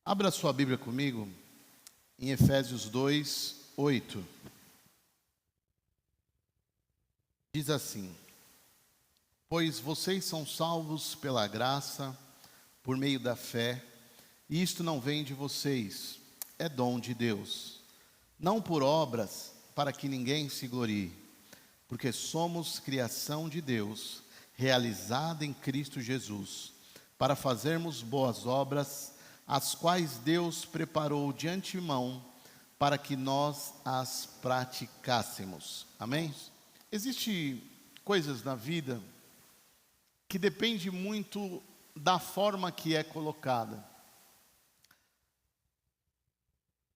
Abra sua Bíblia comigo em Efésios 2, 8. Diz assim: pois vocês são salvos pela graça, por meio da fé, e isto não vem de vocês, é dom de Deus, não por obras, para que ninguém se glorie, porque somos criação de Deus, realizada em Cristo Jesus, para fazermos boas obras, as quais Deus preparou de antemão para que nós as praticássemos. Amém? Existem coisas na vida que dependem muito da forma que é colocada.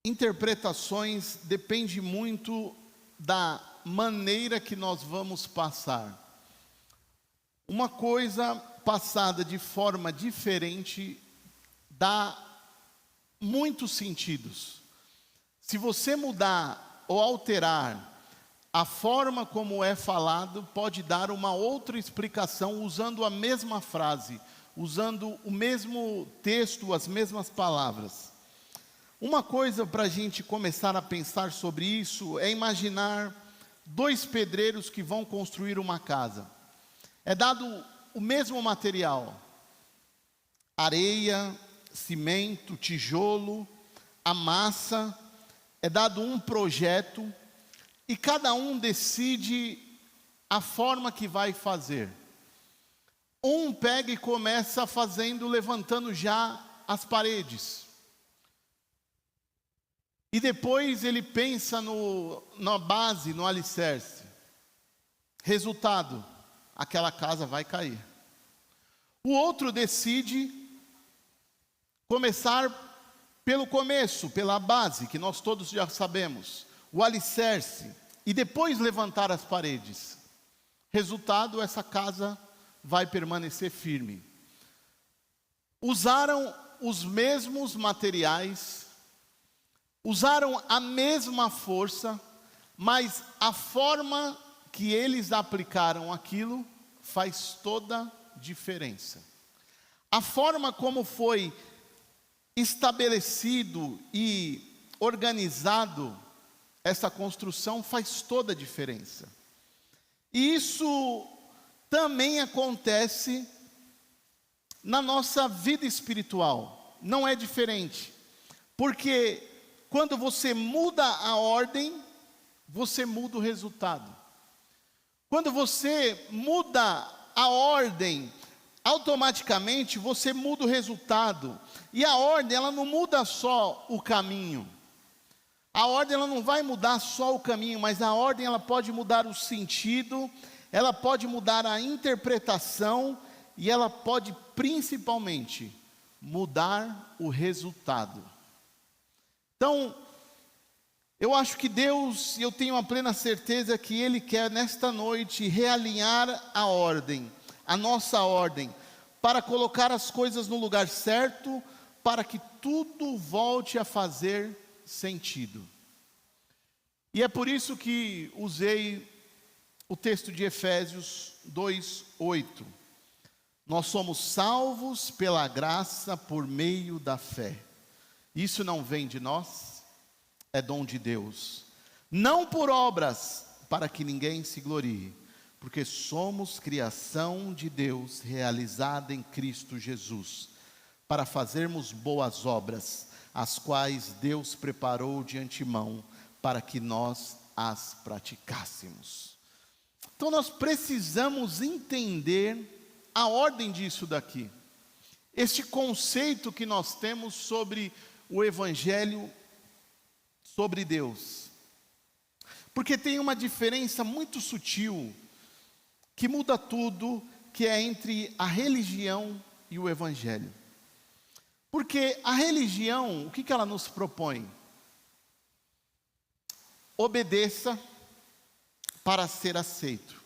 Interpretações dependem muito da maneira que nós vamos passar. Uma coisa passada de forma diferente dá muitos sentidos. Se você mudar ou alterar a forma como é falado, pode dar uma outra explicação usando a mesma frase, usando o mesmo texto, as mesmas palavras. Uma coisa para a gente começar a pensar sobre isso é imaginar dois pedreiros que vão construir uma casa. É dado o mesmo material, areia, cimento, tijolo, a massa, é dado um projeto e cada um decide a forma que vai fazer. Um pega e começa levantando já as paredes. E depois ele pensa na base, no alicerce. Resultado, aquela casa vai cair. O outro decide começar pelo começo, pela base, que nós todos já sabemos, o alicerce, e depois levantar as paredes. Resultado, essa casa vai permanecer firme. Usaram os mesmos materiais, usaram a mesma força, mas a forma que eles aplicaram aquilo faz toda a diferença. A forma como foi estabelecido e organizado essa construção faz toda a diferença. E isso também acontece na nossa vida espiritual, não é diferente, porque quando você muda a ordem, você muda o resultado. Quando você muda a ordem, automaticamente você muda o resultado. E a ordem, ela não muda só o caminho. A ordem, ela não vai mudar só o caminho, mas a ordem, ela pode mudar o sentido, ela pode mudar a interpretação e ela pode principalmente mudar o resultado. Então, eu acho que Deus, e eu tenho a plena certeza que Ele quer nesta noite realinhar a ordem, a nossa ordem, para colocar as coisas no lugar certo, para que tudo volte a fazer sentido. E é por isso que usei o texto de Efésios 2, 8. Nós somos salvos pela graça por meio da fé. Isso não vem de nós, é dom de Deus. Não por obras, para que ninguém se glorie, porque somos criação de Deus, realizada em Cristo Jesus, para fazermos boas obras, as quais Deus preparou de antemão, para que nós as praticássemos. Então nós precisamos entender a ordem disso daqui. Este conceito que nós temos sobre o Evangelho, sobre Deus. Porque tem uma diferença muito sutil, que muda tudo, que é entre a religião e o Evangelho. Porque a religião, o que ela nos propõe? Obedeça para ser aceito.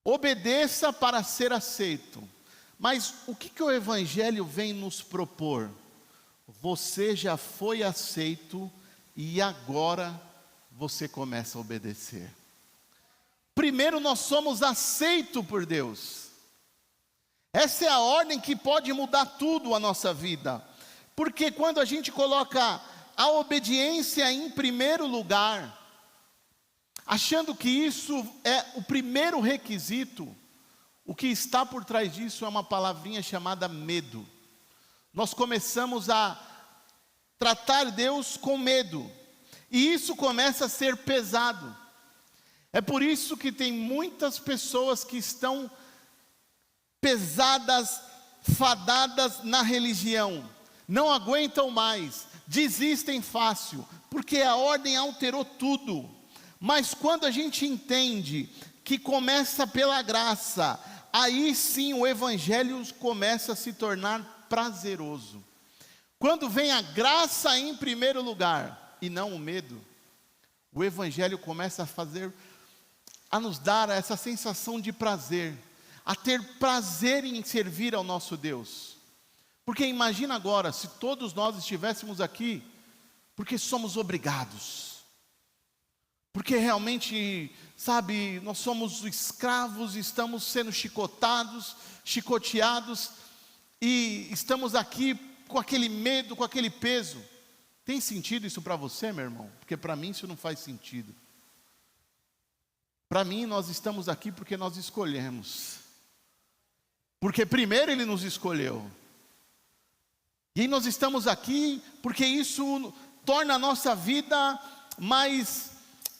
Obedeça para ser aceito. Mas o que o Evangelho vem nos propor? Você já foi aceito e agora você começa a obedecer. Primeiro nós somos aceitos por Deus. Essa é a ordem que pode mudar tudo a nossa vida. Porque quando a gente coloca a obediência em primeiro lugar, achando que isso é o primeiro requisito, o que está por trás disso é uma palavrinha chamada medo. Nós começamos a tratar Deus com medo, e isso começa a ser pesado. É por isso que tem muitas pessoas que estão pesadas, fadadas na religião, não aguentam mais, desistem fácil, porque a ordem alterou tudo. Mas quando a gente entende que começa pela graça, aí sim o evangelho começa a se tornar prazeroso. Quando vem a graça em primeiro lugar e não o medo, o evangelho começa a nos dar essa sensação de prazer, a ter prazer em servir ao nosso Deus. Porque imagina agora, se todos nós estivéssemos aqui, porque somos obrigados, porque realmente, sabe, nós somos escravos, estamos sendo chicoteados, e estamos aqui com aquele medo, com aquele peso. Tem sentido isso para você, meu irmão? Porque para mim isso não faz sentido. Para mim, nós estamos aqui porque nós escolhemos. Porque primeiro Ele nos escolheu. E nós estamos aqui porque isso torna a nossa vida mais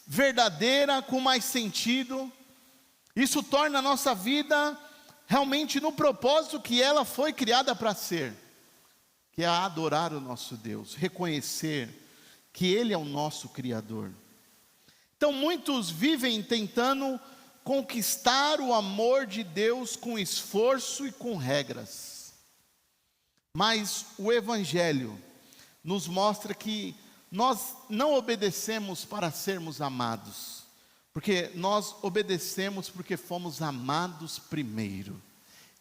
verdadeira, com mais sentido. Isso torna a nossa vida realmente no propósito que ela foi criada para ser, que é adorar o nosso Deus, reconhecer que Ele é o nosso Criador. Então muitos vivem tentando conquistar o amor de Deus com esforço e com regras. Mas o Evangelho nos mostra que nós não obedecemos para sermos amados, porque nós obedecemos porque fomos amados primeiro.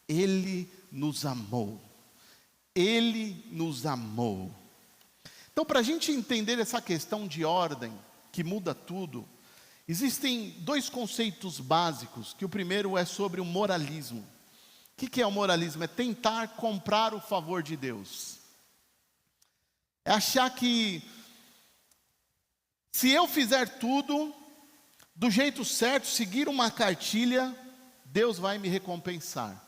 Ele nos amou. Ele nos amou. Então, para a gente entender essa questão de ordem, que muda tudo, existem dois conceitos básicos, que o primeiro é sobre o moralismo. O que é o moralismo? É tentar comprar o favor de Deus. É achar que, se eu fizer tudo do jeito certo, seguir uma cartilha, Deus vai me recompensar.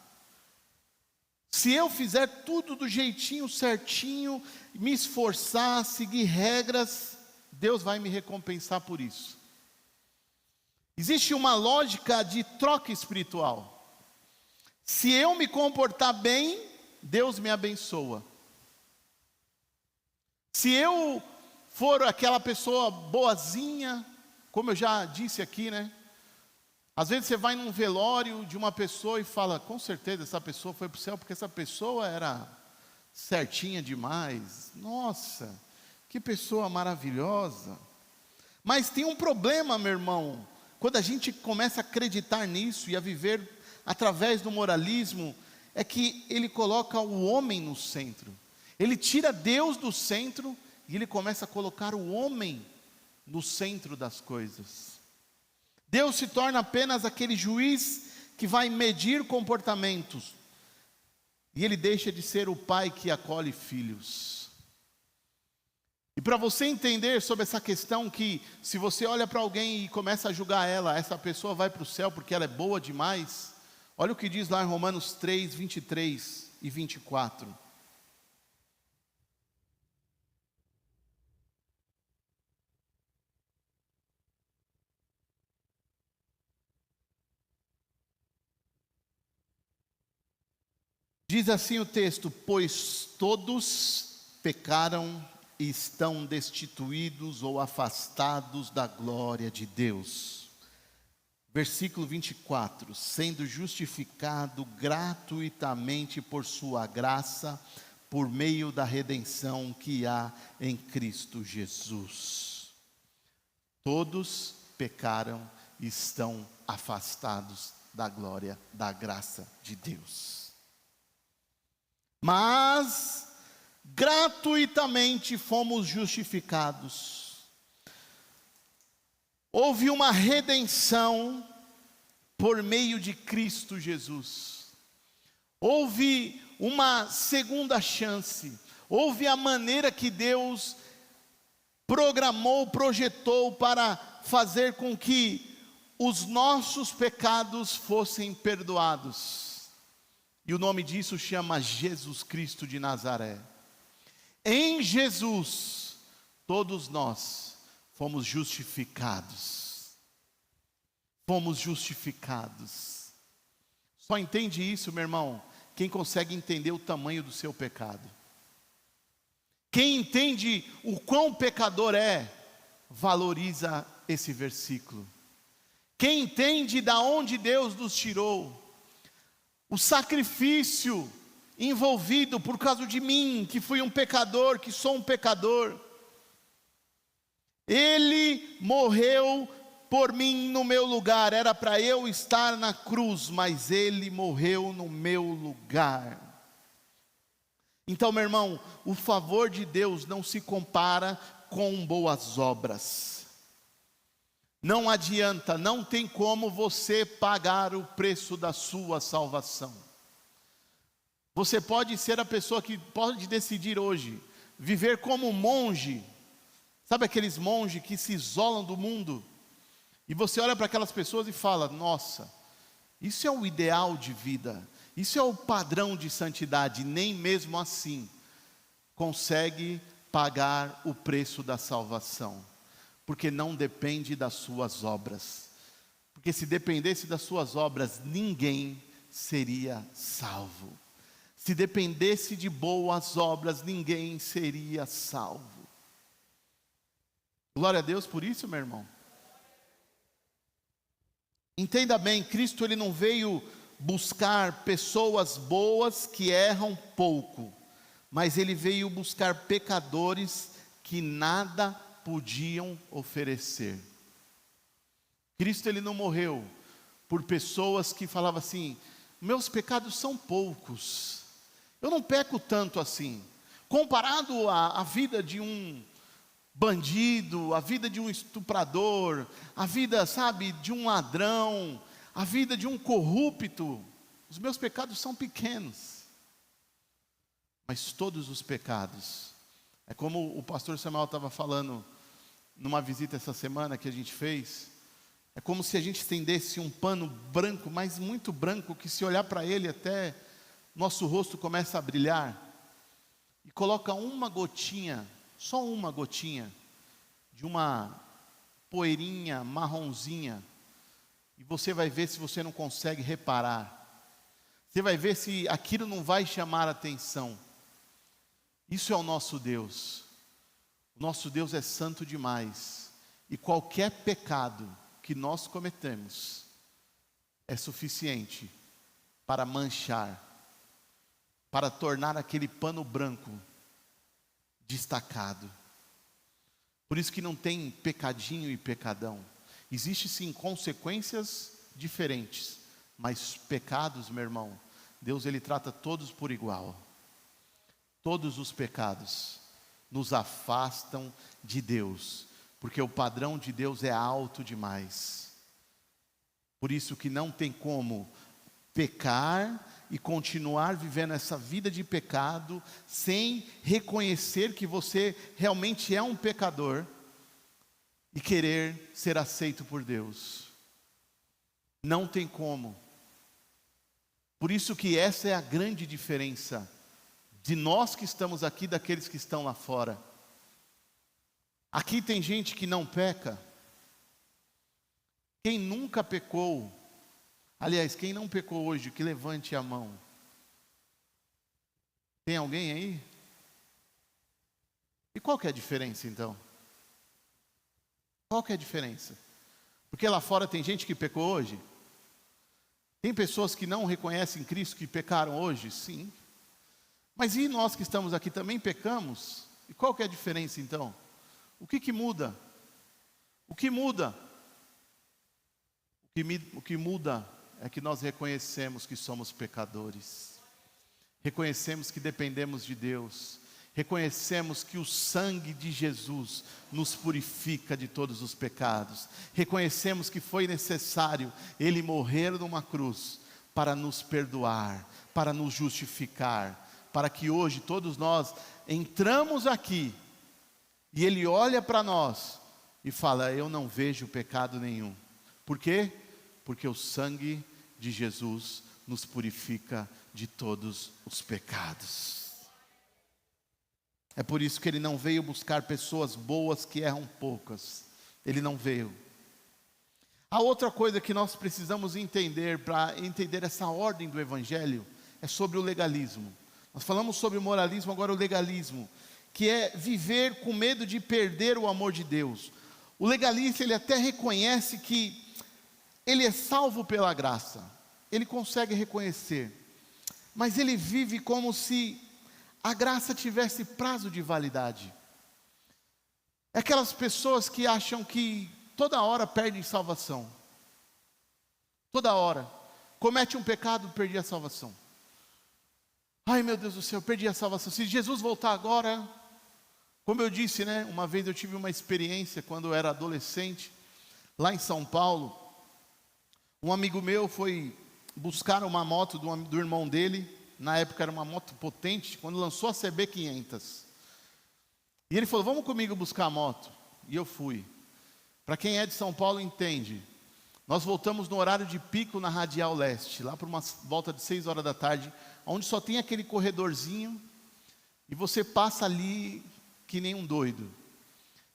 Se eu fizer tudo do jeitinho certinho, me esforçar, seguir regras, Deus vai me recompensar por isso. Existe uma lógica de troca espiritual. Se eu me comportar bem, Deus me abençoa. Se eu for aquela pessoa boazinha, como eu já disse aqui, né? Às vezes você vai num velório de uma pessoa e fala, com certeza essa pessoa foi para o céu, porque essa pessoa era certinha demais. Nossa, que pessoa maravilhosa. Mas tem um problema, meu irmão, quando a gente começa a acreditar nisso e a viver através do moralismo, é que ele coloca o homem no centro. Ele tira Deus do centro e ele começa a colocar o homem no centro das coisas. Deus se torna apenas aquele juiz que vai medir comportamentos. E ele deixa de ser o pai que acolhe filhos. E para você entender sobre essa questão que, se você olha para alguém e começa a julgar ela, essa pessoa vai para o céu porque ela é boa demais. Olha o que diz lá em Romanos 3, 23 e 24. Diz assim o texto: pois todos pecaram e estão destituídos ou afastados da glória de Deus. Versículo 24: sendo justificado gratuitamente por sua graça, por meio da redenção que há em Cristo Jesus. Todos pecaram e estão afastados da glória, da graça de Deus. Mas gratuitamente fomos justificados. Houve uma redenção por meio de Cristo Jesus. Houve uma segunda chance. Houve a maneira que Deus programou, projetou para fazer com que os nossos pecados fossem perdoados. E o nome disso chama Jesus Cristo de Nazaré. Em Jesus, todos nós fomos justificados. Fomos justificados. Só entende isso, meu irmão, quem consegue entender o tamanho do seu pecado. Quem entende o quão pecador é, valoriza esse versículo. Quem entende da onde Deus nos tirou, o sacrifício envolvido por causa de mim, que fui um pecador, que sou um pecador. Ele morreu por mim no meu lugar, era para eu estar na cruz, mas Ele morreu no meu lugar. Então, meu irmão, o favor de Deus não se compara com boas obras. Não adianta, não tem como você pagar o preço da sua salvação. Você pode ser a pessoa que pode decidir hoje, viver como um monge. Sabe aqueles monges que se isolam do mundo? E você olha para aquelas pessoas e fala: nossa, isso é o ideal de vida, isso é o padrão de santidade. Nem mesmo assim consegue pagar o preço da salvação, porque não depende das suas obras. Porque se dependesse das suas obras, ninguém seria salvo. Se dependesse de boas obras, ninguém seria salvo. Glória a Deus por isso, meu irmão. Entenda bem, Cristo ele não veio buscar pessoas boas que erram pouco, mas Ele veio buscar pecadores que nada podiam oferecer. Cristo ele não morreu por pessoas que falavam assim: meus pecados são poucos, eu não peco tanto assim, comparado à vida de um bandido, a vida de um estuprador, a vida, sabe, de um ladrão, a vida de um corrupto. Os meus pecados são pequenos, mas todos os pecados, é como o pastor Samuel estava falando numa visita essa semana que a gente fez, é como se a gente estendesse um pano branco, mas muito branco, que se olhar para ele até nosso rosto começa a brilhar, e coloca uma gotinha, só uma gotinha, de uma poeirinha marronzinha, e você vai ver se você não consegue reparar. Você vai ver se aquilo não vai chamar a atenção. Isso é o nosso Deus. O nosso Deus é santo demais. E qualquer pecado que nós cometemos é suficiente para manchar, para tornar aquele pano branco destacado. Por isso que não tem pecadinho e pecadão. Existe sim consequências diferentes, mas pecados, meu irmão, Deus ele trata todos por igual. Todos os pecados nos afastam de Deus, porque o padrão de Deus é alto demais. Por isso que não tem como pecar e continuar vivendo essa vida de pecado sem reconhecer que você realmente é um pecador e querer ser aceito por Deus. Não tem como. Por isso que essa é a grande diferença de nós que estamos aqui daqueles que estão lá fora. Aqui tem gente que não peca. Quem nunca pecou, aliás, quem não pecou hoje, que levante a mão. Tem alguém aí? E qual que é a diferença então? Qual que é a diferença? Porque lá fora tem gente que pecou hoje? Tem pessoas que não reconhecem Cristo que pecaram hoje? Sim. Mas e nós que estamos aqui também pecamos? E qual que é a diferença então? O que muda? O que muda? O que muda é que nós reconhecemos que somos pecadores. Reconhecemos que dependemos de Deus. Reconhecemos que o sangue de Jesus nos purifica de todos os pecados. Reconhecemos que foi necessário Ele morrer numa cruz para nos perdoar, para nos justificar, para que hoje todos nós entramos aqui e Ele olha para nós e fala: eu não vejo pecado nenhum. Por quê? Porque o sangue de Jesus nos purifica de todos os pecados. É por isso que Ele não veio buscar pessoas boas que erram poucas. Ele não veio. A outra coisa que nós precisamos entender, para entender essa ordem do Evangelho, é sobre o legalismo. Nós falamos sobre o moralismo, agora o legalismo, que é viver com medo de perder o amor de Deus. O legalista, ele até reconhece que ele é salvo pela graça, ele consegue reconhecer, mas ele vive como se a graça tivesse prazo de validade. É aquelas pessoas que acham que toda hora perdem salvação, toda hora, comete um pecado, perdi a salvação. Ai meu Deus do céu, perdi a salvação. Se Jesus voltar agora, como eu disse, né? Uma vez eu tive uma experiência quando eu era adolescente, lá em São Paulo. Um amigo meu foi buscar uma moto do irmão dele. Na época era uma moto potente, quando lançou a CB500. E ele falou: vamos comigo buscar a moto. E eu fui. Para quem é de São Paulo entende, nós voltamos no horário de pico na Radial Leste, lá por uma volta de 6 horas da tarde, onde só tem aquele corredorzinho, e você passa ali que nem um doido.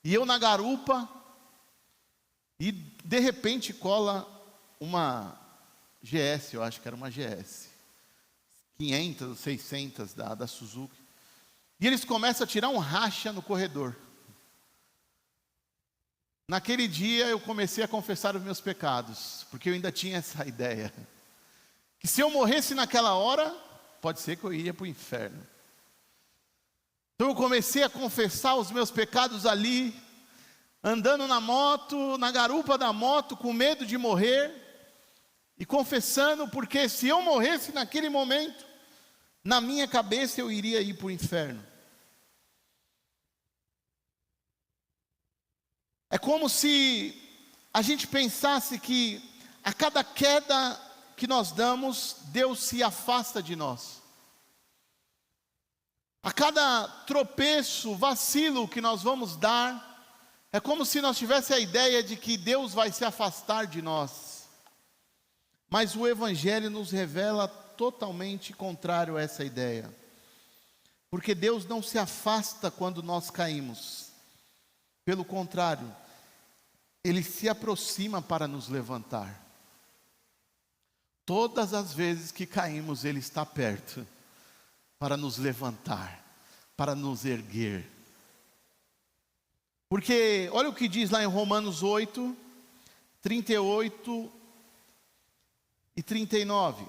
E eu na garupa, e de repente cola uma GS, eu acho que era uma GS, 500, 600 da Suzuki, e eles começam a tirar um racha no corredor. Naquele dia eu comecei a confessar os meus pecados, porque eu ainda tinha essa ideia, que se eu morresse naquela hora, pode ser que eu iria para o inferno. Então eu comecei a confessar os meus pecados ali, andando na moto, na garupa da moto, com medo de morrer, e confessando, porque se eu morresse naquele momento, na minha cabeça eu iria ir para o inferno. É como se a gente pensasse que a cada queda que nós damos, Deus se afasta de nós. A cada tropeço, vacilo que nós vamos dar, é como se nós tivéssemos a ideia de que Deus vai se afastar de nós. Mas o Evangelho nos revela totalmente contrário a essa ideia. Porque Deus não se afasta quando nós caímos. Pelo contrário, Ele se aproxima para nos levantar. Todas as vezes que caímos, Ele está perto para nos levantar, para nos erguer. Porque, olha o que diz lá em Romanos 8, 38 e 39.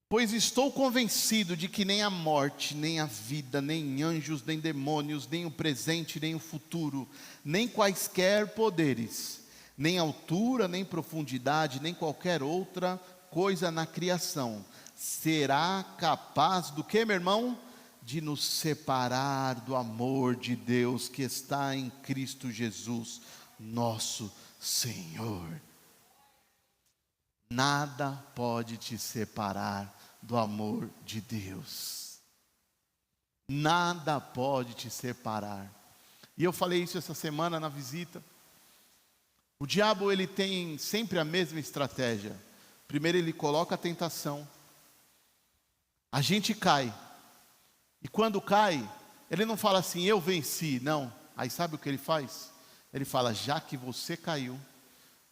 Pois estou convencido de que nem a morte, nem a vida, nem anjos, nem demônios, nem o presente, nem o futuro, nem quaisquer poderes, nem altura, nem profundidade, nem qualquer outra coisa na criação, será capaz do que, meu irmão? De nos separar do amor de Deus que está em Cristo Jesus, nosso Senhor. Nada pode te separar do amor de Deus. Nada pode te separar. E eu falei isso essa semana na visita. O diabo, ele tem sempre a mesma estratégia. Primeiro ele coloca a tentação. A gente cai. E quando cai, ele não fala assim: eu venci. Não. Aí sabe o que ele faz? Ele fala: já que você caiu,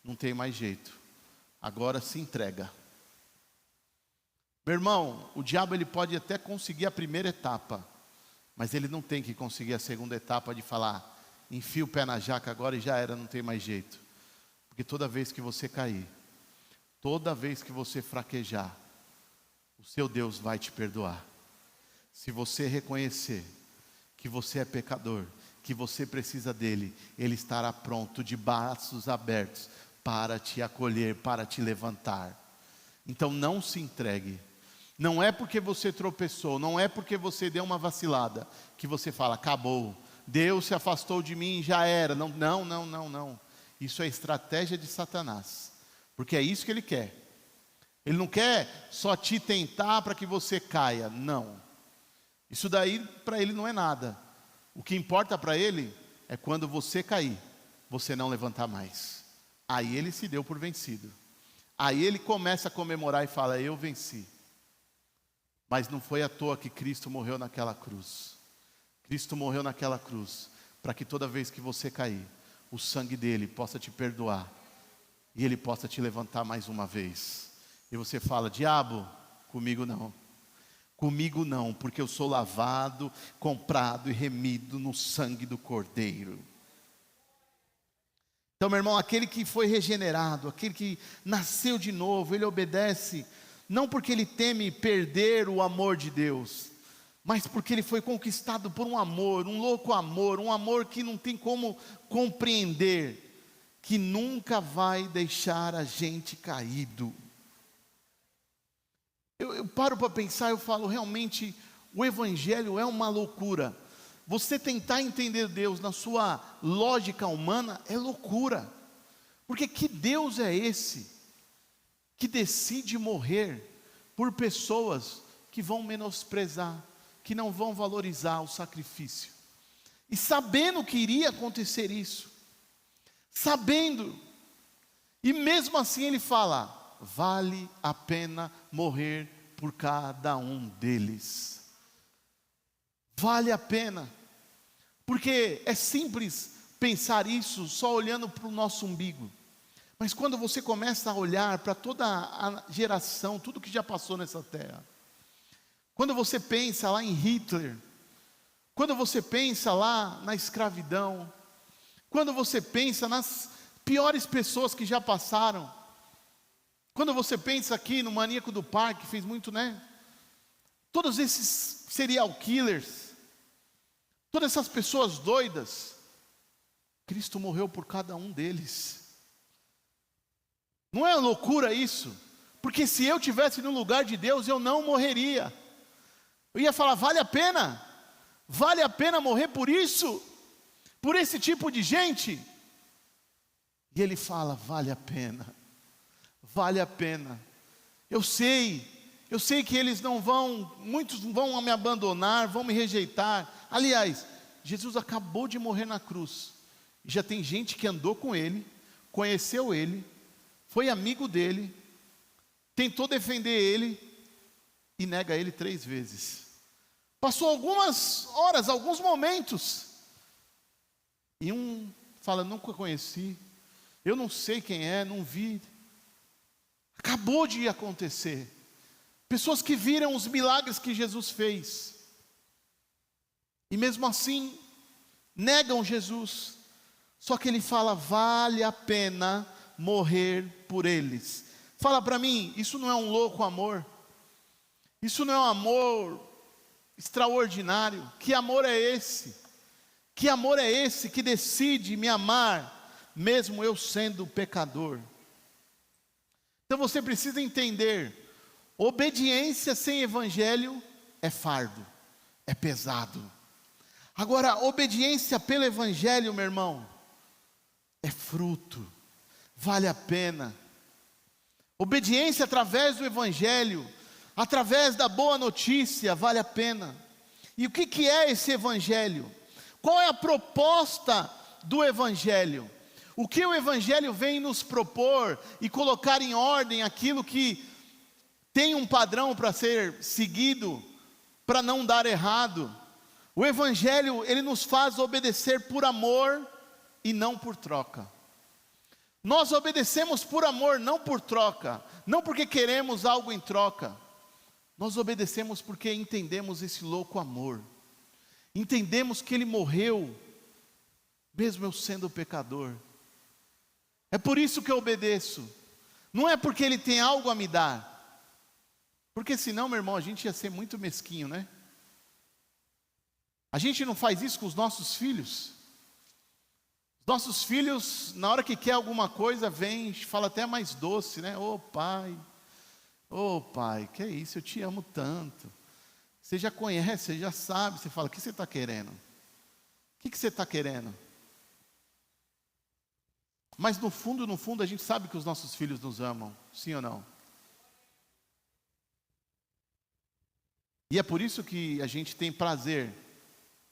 não tem mais jeito. Agora se entrega. Meu irmão, o diabo ele pode até conseguir a primeira etapa, mas ele não tem que conseguir a segunda etapa de falar: enfia o pé na jaca agora e já era, não tem mais jeito. Porque toda vez que você cair, toda vez que você fraquejar, o seu Deus vai te perdoar. Se você reconhecer que você é pecador, que você precisa dele, ele estará pronto, de braços abertos, para te acolher, para te levantar. Então não se entregue. Não é porque você tropeçou, não é porque você deu uma vacilada, que você fala: acabou, Deus se afastou de mim, já era. Não, não, não, não, não. Isso é estratégia de Satanás, porque é isso que ele quer. Ele não quer só te tentar para que você caia, não. Isso daí para ele não é nada. O que importa para ele é quando você cair, você não levantar mais. Aí ele se deu por vencido. Aí ele começa a comemorar e fala: eu venci. Mas não foi à toa que Cristo morreu naquela cruz. Cristo morreu naquela cruz para que toda vez que você cair, o sangue dele possa te perdoar e ele possa te levantar mais uma vez. E você fala: diabo, comigo não. Comigo não, porque eu sou lavado, comprado e remido no sangue do Cordeiro. Então, meu irmão, aquele que foi regenerado, aquele que nasceu de novo, ele obedece, não porque ele teme perder o amor de Deus, mas porque ele foi conquistado por um amor, um louco amor, um amor que não tem como compreender, que nunca vai deixar a gente caído. Eu paro para pensar, eu falo, realmente, o Evangelho é uma loucura. Você tentar entender Deus na sua lógica humana é loucura. Porque que Deus é esse que decide morrer por pessoas que vão menosprezar, que não vão valorizar o sacrifício? E sabendo que iria acontecer isso, sabendo, e mesmo assim ele fala: vale a pena morrer por cada um deles. Vale a pena. Porque é simples pensar isso só olhando para o nosso umbigo. Mas quando você começa a olhar para toda a geração, tudo que já passou nessa terra. Quando você pensa lá em Hitler, quando você pensa lá na escravidão, quando você pensa nas piores pessoas que já passaram, quando você pensa aqui no maníaco do parque, fez muito, né? Todos esses serial killers, todas essas pessoas doidas, Cristo morreu por cada um deles. Não é loucura isso? Porque se eu tivesse no lugar de Deus, eu não morreria. Eu ia falar: vale a pena? Vale a pena morrer por isso? Por esse tipo de gente? E ele fala: vale a pena. Vale a pena. Eu sei que eles não vão, muitos vão me abandonar, vão me rejeitar. Aliás, Jesus acabou de morrer na cruz. Já tem gente que andou com ele, conheceu ele, foi amigo dele, tentou defender ele e nega ele 3 vezes. Passou algumas horas, alguns momentos, e um fala: nunca conheci, eu não sei quem é, não vi. Acabou de acontecer. Pessoas que viram os milagres que Jesus fez, e mesmo assim negam Jesus. Só que ele fala: vale a pena morrer por eles. Fala para mim, isso não é um louco amor? Isso não é um amor extraordinário? Que amor é esse? Que amor é esse que decide me amar, mesmo eu sendo pecador? Então você precisa entender: obediência sem evangelho é fardo, é pesado. Agora, obediência pelo evangelho, meu irmão, é fruto, vale a pena. Obediência através do evangelho, através da boa notícia, vale a pena. E o que é esse evangelho? Qual é a proposta do evangelho? O que o evangelho vem nos propor e colocar em ordem aquilo que tem um padrão para ser seguido, para não dar errado. O evangelho, ele nos faz obedecer por amor e não por troca. Nós obedecemos por amor, não por troca, não porque queremos algo em troca. Nós obedecemos porque entendemos esse louco amor. Entendemos que ele morreu, mesmo eu sendo pecador. É por isso que eu obedeço. Não é porque ele tem algo a me dar. Porque senão, meu irmão, a gente ia ser muito mesquinho, né? A gente não faz isso com os nossos filhos. Os nossos filhos, na hora que quer alguma coisa, vem, fala até mais doce, né? Ô pai, que é isso, eu te amo tanto. Você já conhece, você já sabe. Você fala: o que você está querendo? O que você está querendo? Mas no fundo, a gente sabe que os nossos filhos nos amam, sim ou não? E é por isso que a gente tem prazer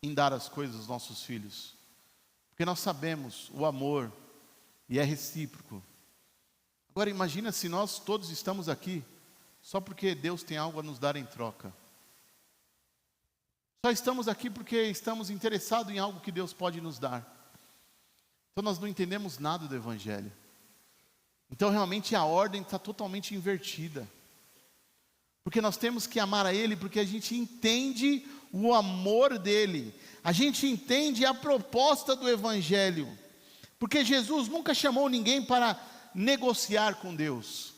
em dar as coisas aos nossos filhos. Porque nós sabemos o amor e é recíproco. Agora imagina se nós todos estamos aqui só porque Deus tem algo a nos dar em troca. Só estamos aqui porque estamos interessados em algo que Deus pode nos dar. Então nós não entendemos nada do Evangelho. Então realmente a ordem está totalmente invertida. Porque nós temos que amar a Ele, porque a gente entende o amor dEle. A gente entende a proposta do Evangelho. Porque Jesus nunca chamou ninguém para negociar com Deus.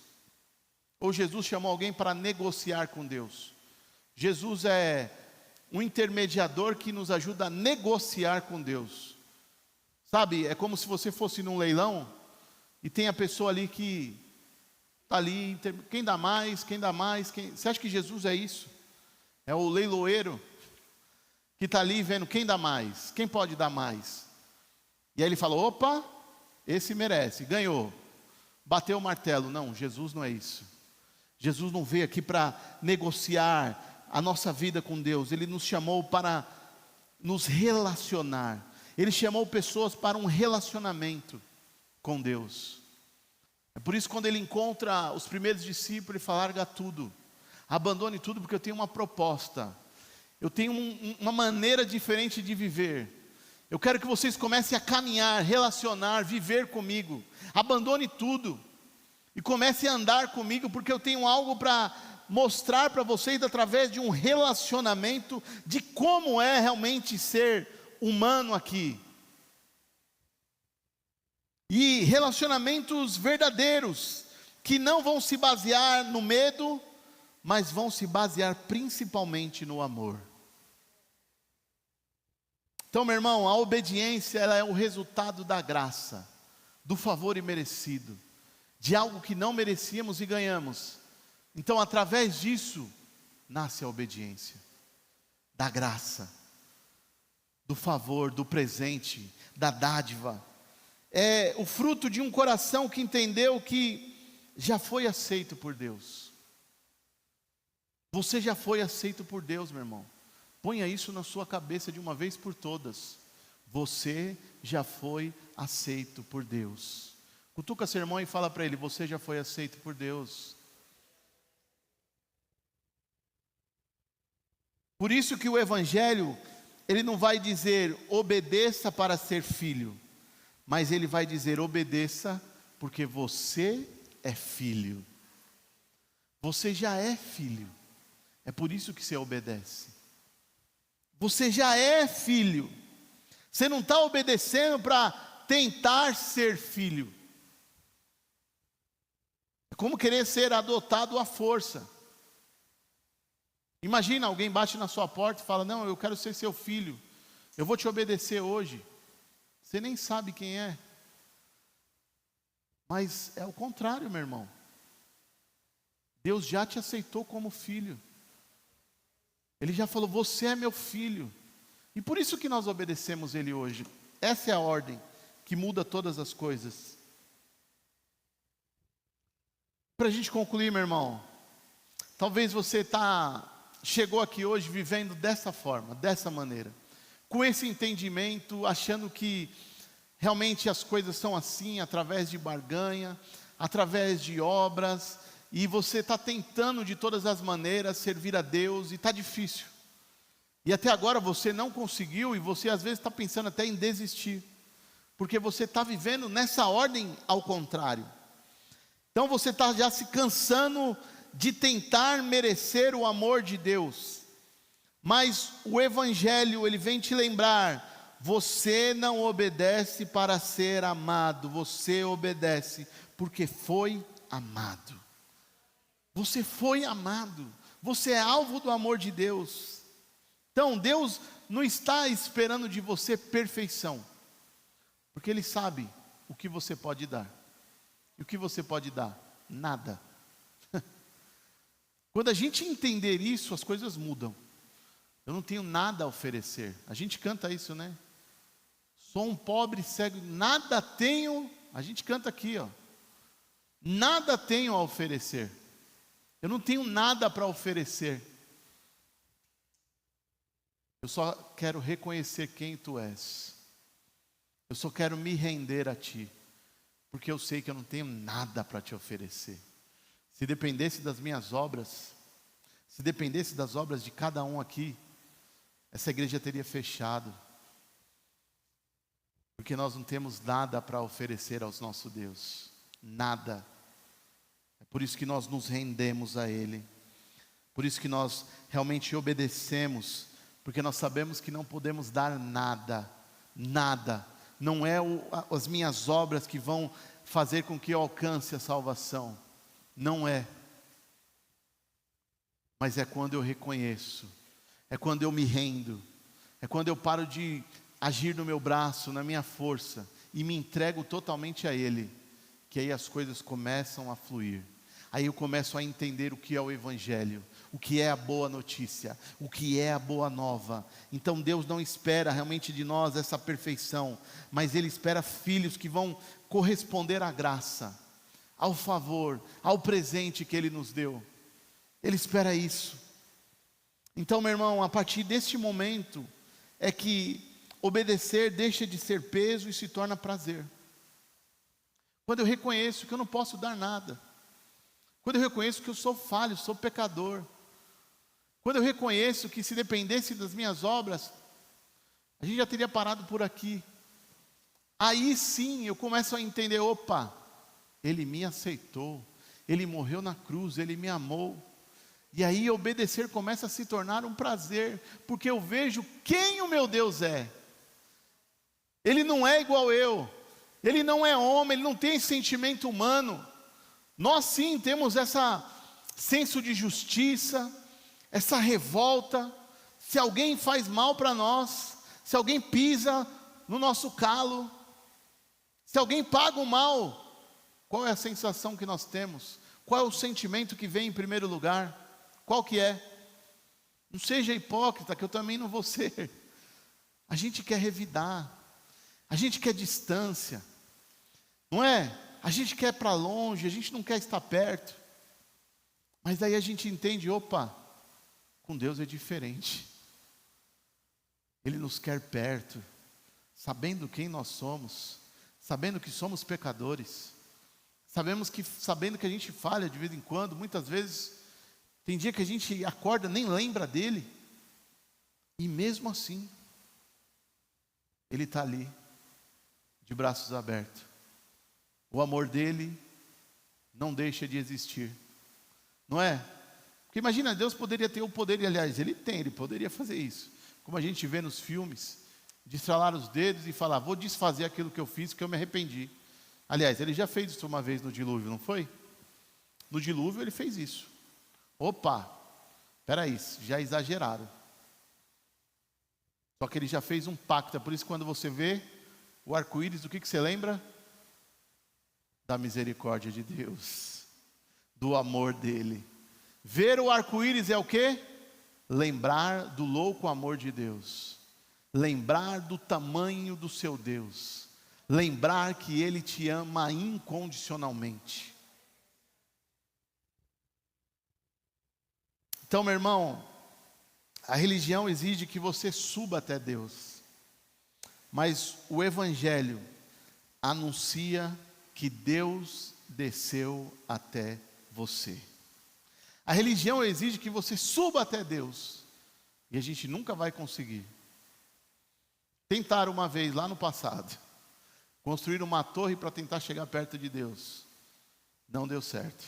Ou Jesus chamou alguém para negociar com Deus. Jesus é um intermediador que nos ajuda a negociar com Deus. Sabe, é como se você fosse num leilão e tem a pessoa ali que está ali, quem dá mais, quem dá mais, você acha que Jesus é isso? É o leiloeiro que está ali vendo quem dá mais, quem pode dar mais. E aí ele fala, opa, esse merece, ganhou, bateu o martelo. Não, Jesus não é isso. Jesus não veio aqui para negociar a nossa vida com Deus. Ele nos chamou para nos relacionar. Ele chamou pessoas para um relacionamento com Deus. É por isso que quando ele encontra os primeiros discípulos, ele fala, larga tudo, abandone tudo, porque eu tenho uma proposta, eu tenho uma maneira diferente de viver. Eu quero que vocês comecem a caminhar, relacionar, viver comigo. Abandone tudo e comece a andar comigo, porque eu tenho algo para mostrar para vocês através de um relacionamento, de como é realmente ser humano aqui. E relacionamentos verdadeiros, que não vão se basear no medo, mas vão se basear principalmente no amor. Então, meu irmão, a obediência, ela é o resultado da graça, do favor imerecido, de algo que não merecíamos e ganhamos. Então, através disso, nasce a obediência, da graça, do favor, do presente, da dádiva. É o fruto de um coração que entendeu que já foi aceito por Deus. Você já foi aceito por Deus, meu irmão. Ponha isso na sua cabeça de uma vez por todas. Você já foi aceito por Deus. Cutuca seu irmão e fala para ele, você já foi aceito por Deus. Por isso que o Evangelho, ele não vai dizer obedeça para ser filho, mas ele vai dizer obedeça porque você é filho. Você já é filho. É por isso que você obedece. Você já é filho. Você não está obedecendo para tentar ser filho. É como querer ser adotado à força. Imagina, alguém bate na sua porta e fala, não, eu quero ser seu filho, eu vou te obedecer hoje. Você nem sabe quem é. Mas é o contrário, meu irmão. Deus já te aceitou como filho. Ele já falou, você é meu filho. E por isso que nós obedecemos Ele hoje. Essa é a ordem que muda todas as coisas. Para a gente concluir, meu irmão, talvez você chegou aqui hoje vivendo dessa forma, dessa maneira, com esse entendimento, achando que realmente as coisas são assim, através de barganha, através de obras, e você está tentando de todas as maneiras servir a Deus, e está difícil, e até agora você não conseguiu, e você às vezes está pensando até em desistir, porque você está vivendo nessa ordem ao contrário. Então você está já se cansando de tentar merecer o amor de Deus, mas o Evangelho, ele vem te lembrar, você não obedece para ser amado, você obedece porque foi amado. Você foi amado, você é alvo do amor de Deus. Então Deus não está esperando de você perfeição, porque Ele sabe o que você pode dar. E o que você pode dar? Nada. Quando a gente entender isso, as coisas mudam. Eu não tenho nada a oferecer. A gente canta isso, né? Sou um pobre cego, nada tenho. A gente canta aqui, ó. Nada tenho a oferecer. Eu não tenho nada para oferecer. eu só quero reconhecer quem Tu és. Eu só quero me render a Ti, porque eu sei que eu não tenho nada para Te oferecer. Se dependesse das minhas obras, se dependesse das obras de cada um aqui, essa igreja teria fechado, porque nós não temos nada para oferecer ao nosso Deus, nada. É por isso que nós nos rendemos a Ele, por isso que nós realmente obedecemos, porque nós sabemos que não podemos dar nada, nada. Não é as minhas obras que vão fazer com que eu alcance a salvação, não é. Mas é quando eu reconheço, é quando eu me rendo, é quando eu paro de agir no meu braço, na minha força, e me entrego totalmente a Ele, que aí as coisas começam a fluir. Aí eu começo a entender o que é o Evangelho, o que é a boa notícia, o que é a boa nova. Então Deus não espera realmente de nós essa perfeição, mas Ele espera filhos que vão corresponder à graça, ao favor, ao presente que Ele nos deu. Ele espera isso. Então, meu irmão, a partir deste momento é que obedecer deixa de ser peso e se torna prazer. Quando eu reconheço que eu não posso dar nada, quando eu reconheço que eu sou falho, sou pecador, quando eu reconheço que se dependesse das minhas obras, a gente já teria parado por aqui. Aí sim eu começo a entender, opa, Ele me aceitou, Ele morreu na cruz, Ele me amou. E aí obedecer começa a se tornar um prazer, porque eu vejo quem o meu Deus é. Ele não é igual eu, Ele não é homem, Ele não tem sentimento humano. Nós sim temos esse senso de justiça, essa revolta. Se alguém faz mal para nós, se alguém pisa no nosso calo, se alguém paga o mal, qual é a sensação que nós temos? Qual é o sentimento que vem em primeiro lugar? Qual que é? Não seja hipócrita, que eu também não vou ser. A gente quer revidar, a gente quer distância, não é? A gente quer ir para longe, a gente não quer estar perto. Mas daí a gente entende, opa, com Deus é diferente. Ele nos quer perto, sabendo quem nós somos, sabendo que somos pecadores, sabendo que a gente falha de vez em quando, muitas vezes, tem dia que a gente acorda, nem lembra dele, e mesmo assim, Ele está ali, de braços abertos. O amor dele não deixa de existir, não é? Porque imagina, Deus poderia ter o poder, e aliás, Ele tem, Ele poderia fazer isso, como a gente vê nos filmes, de estralar os dedos e falar, vou desfazer aquilo que eu fiz, que eu me arrependi. Aliás, Ele já fez isso uma vez no dilúvio, não foi? No dilúvio Ele fez isso. Opa, peraí, já exageraram. Só que Ele já fez um pacto, é por isso que quando você vê o arco-íris, do que você lembra? Da misericórdia de Deus, do amor dEle. Ver o arco-íris é o quê? Lembrar do louco amor de Deus, lembrar do tamanho do seu Deus, lembrar que Ele te ama incondicionalmente. Então, meu irmão, a religião exige que você suba até Deus, mas o Evangelho anuncia que Deus desceu até você. A religião exige que você suba até Deus, e a gente nunca vai conseguir. Tentaram uma vez lá no passado, construir uma torre para tentar chegar perto de Deus, não deu certo.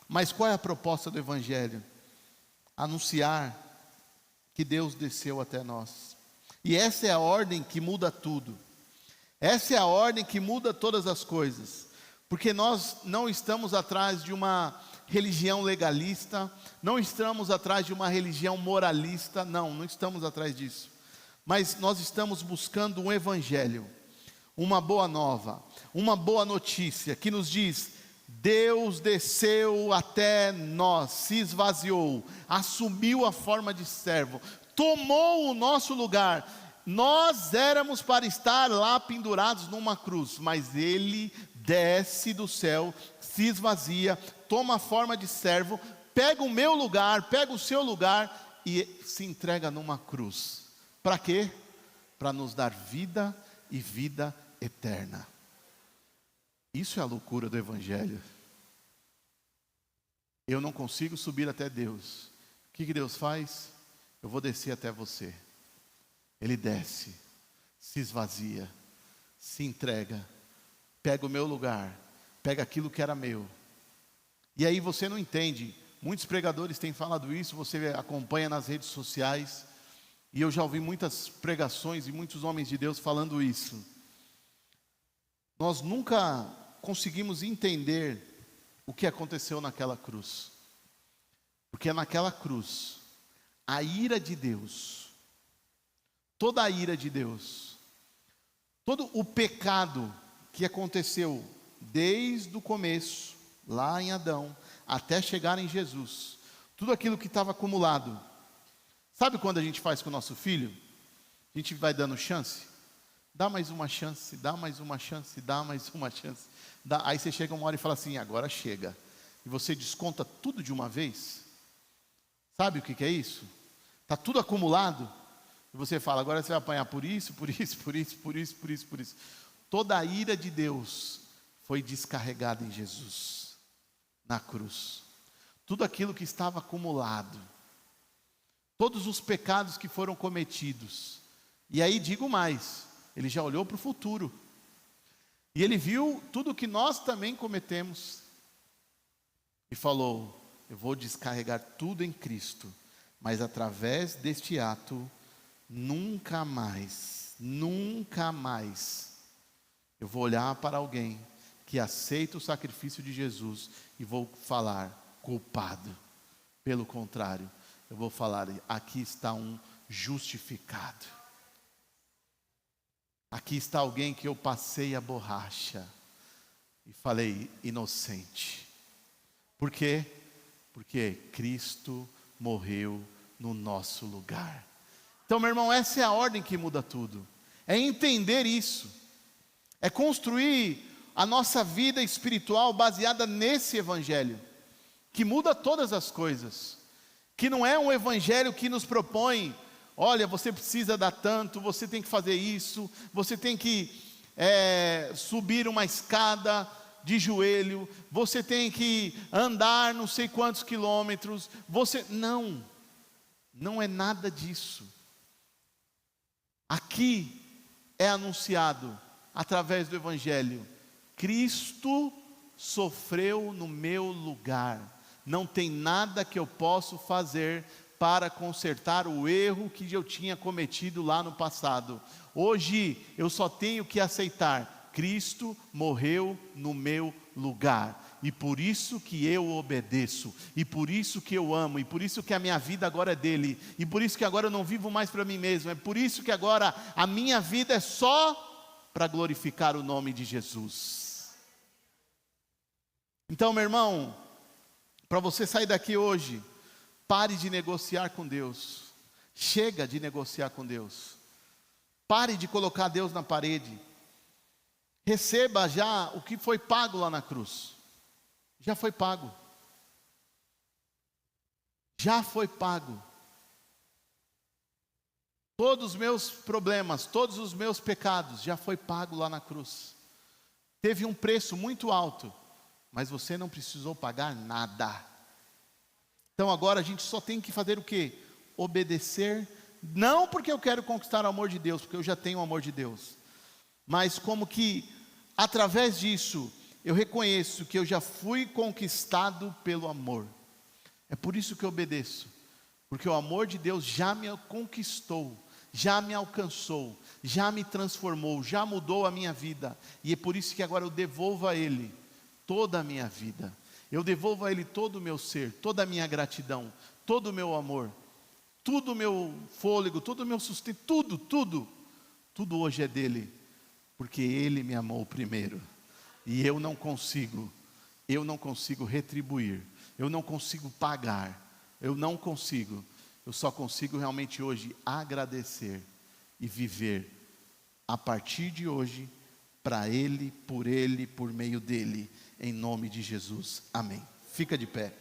Mas qual é a proposta do Evangelho? Anunciar que Deus desceu até nós. E essa é a ordem que muda tudo. Essa é a ordem que muda todas as coisas. Porque nós não estamos atrás de uma religião legalista, não estamos atrás de uma religião moralista, não estamos atrás disso. Mas nós estamos buscando um Evangelho, uma boa nova, uma boa notícia que nos diz: Deus desceu até nós, se esvaziou, assumiu a forma de servo, tomou o nosso lugar. Nós éramos para estar lá pendurados numa cruz, mas Ele desce do céu, se esvazia, toma a forma de servo, pega o meu lugar, pega o seu lugar e se entrega numa cruz. Para quê? Para nos dar vida e vida eterna. Isso é a loucura do Evangelho. Eu não consigo subir até Deus. O que Deus faz? Eu vou descer até você. Ele desce, se esvazia, se entrega, pega o meu lugar, pega aquilo que era meu. E aí você não entende. Muitos pregadores têm falado isso, você acompanha nas redes sociais, e eu já ouvi muitas pregações e muitos homens de Deus falando isso. Nós nunca conseguimos entender o que aconteceu naquela cruz. Porque naquela cruz, a ira de Deus, toda a ira de Deus, todo o pecado que aconteceu desde o começo, lá em Adão, até chegar em Jesus, tudo aquilo que estava acumulado. Sabe quando a gente faz com o nosso filho? A gente vai dando chance, dá mais uma chance, dá mais uma chance, dá mais uma chance. Aí você chega uma hora e fala assim, agora chega. E você desconta tudo de uma vez. Sabe o que é isso? Está tudo acumulado. E você fala, agora você vai apanhar por isso, por isso, por isso, por isso, por isso, por isso. Toda a ira de Deus foi descarregada em Jesus, na cruz. Tudo aquilo que estava acumulado. Todos os pecados que foram cometidos. E aí digo mais, ele já olhou para o futuro. E ele viu tudo que nós também cometemos. E falou, eu vou descarregar tudo em Cristo. Mas através deste ato, nunca mais, eu vou olhar para alguém que aceita o sacrifício de Jesus e vou falar, culpado. Pelo contrário, eu vou falar, aqui está um justificado. Aqui está alguém que eu passei a borracha e falei, inocente. Por quê? Porque Cristo morreu no nosso lugar. Então, meu irmão, essa é a ordem que muda tudo. É entender isso. É construir a nossa vida espiritual baseada nesse Evangelho, que muda todas as coisas. Que não é um Evangelho que nos propõe, olha, você precisa dar tanto, você tem que fazer isso, você tem que subir uma escada de joelho, você tem que andar não sei quantos quilômetros, não é nada disso. Aqui é anunciado, através do Evangelho, Cristo sofreu no meu lugar, não tem nada que eu possa fazer para consertar o erro que eu tinha cometido lá no passado. Hoje eu só tenho que aceitar, Cristo morreu no meu lugar, e por isso que eu obedeço, e por isso que eu amo, e por isso que a minha vida agora é dele, e por isso que agora eu não vivo mais para mim mesmo, é por isso que agora a minha vida é só para glorificar o nome de Jesus. Então, meu irmão, para você sair daqui hoje, pare de negociar com Deus. Chega de negociar com Deus. Pare de colocar Deus na parede. Receba já o que foi pago lá na cruz. Já foi pago. Já foi pago. Todos os meus problemas, todos os meus pecados, já foi pago lá na cruz. Teve um preço muito alto, mas você não precisou pagar nada. Então agora a gente só tem que fazer o quê? Obedecer, não porque eu quero conquistar o amor de Deus, porque eu já tenho o amor de Deus, mas como que, através disso, eu reconheço que eu já fui conquistado pelo amor. É por isso que eu obedeço, porque o amor de Deus já me conquistou, já me alcançou, já me transformou, já mudou a minha vida, e é por isso que agora eu devolvo a Ele toda a minha vida, eu devolvo a Ele todo o meu ser, toda a minha gratidão, todo o meu amor, tudo o meu fôlego, todo o meu sustento, tudo hoje é dele, porque Ele me amou primeiro, e eu não consigo retribuir, eu não consigo pagar, eu só consigo realmente hoje agradecer e viver a partir de hoje, para Ele, por meio dEle, em nome de Jesus, amém. Fica de pé.